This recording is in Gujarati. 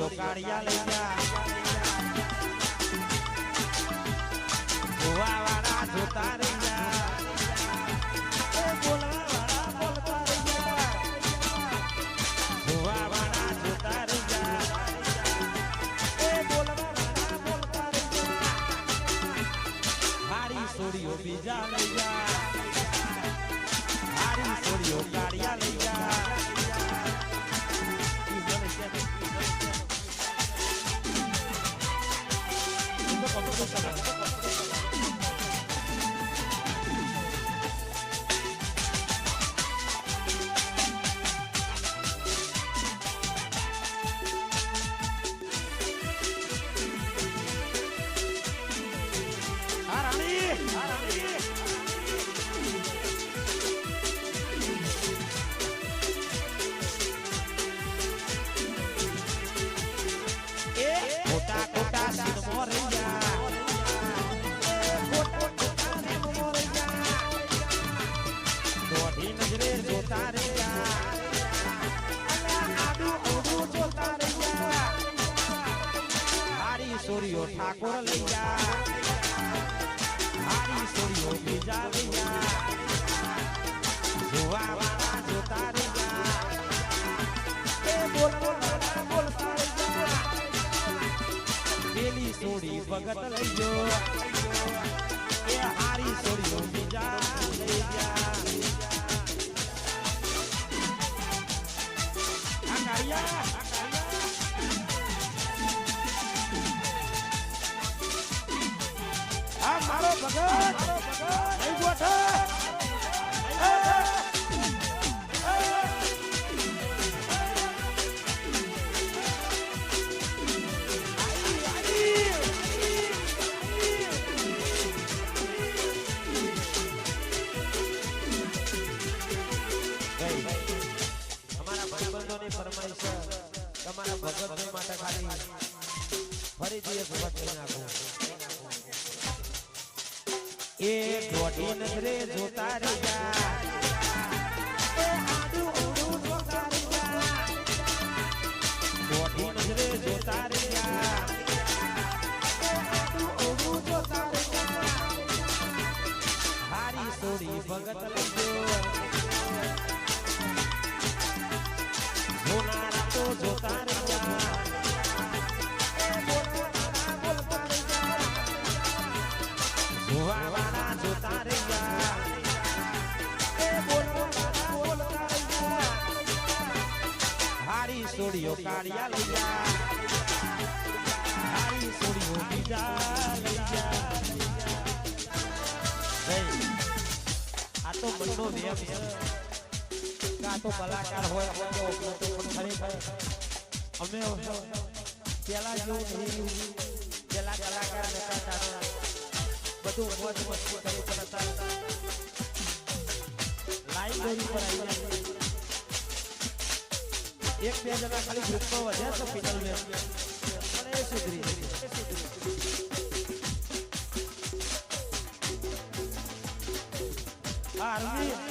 સોરીઓ કાઢિયા લઈ જા જોવા વાળા જોતા રહી જા બોલવા વાળા બોલતા રહી જા જોવા વાળા જોતા રહી જા બોલવા વાળા બોલતા રહી જા મારી સોરીઓ બીજા લઈ જા મારી સોરીઓ કાઢિયા લઈ જા સોરીઓ ઠાકોર લઈ જા મારી સોરીઓ બીજા લઈ જા જોવા વાળા જોતા રહી જા બોલવા બોલતા રહી જા પેલી સોરી ભગત લઈ જો એ હારી સોરીઓ બીજા લઈ જા આકાયા મારો ભગત નહીં ગોઠે અમારા ભાઈબંધોની ફરમાઈશ તમારા ભગતભાઈ માટે ખાલી ફરીથી એક વખત કહી નાખો એ દોઢી નજરે જોતા રહ્યા દોઢી નજરે જોતા રહ્યા હારી સોરી ભગત લઈજો જોનારા તો જોતા રહ્યા જોવા વાળા જોતા રહ્યા બોલતા રહ્યા હારી સોરીઓ કાઢિયા લઈ જા હારી સોરીઓ બીજા લઈ જા આ તો મનનો નિયમ છે આ તો કલાકાર હોય ખરેખર અમે પેલા જેવું નહીં પેલા કલાકાર નતા બધું મોજ મસ્તી કરી પણ હતા લાઈવ દોરી પર આવી એક બે જણા ખાલી ગ્રુપમાં વધ્યા તો પિનલ મેં પણ એ સુધરી આર્મી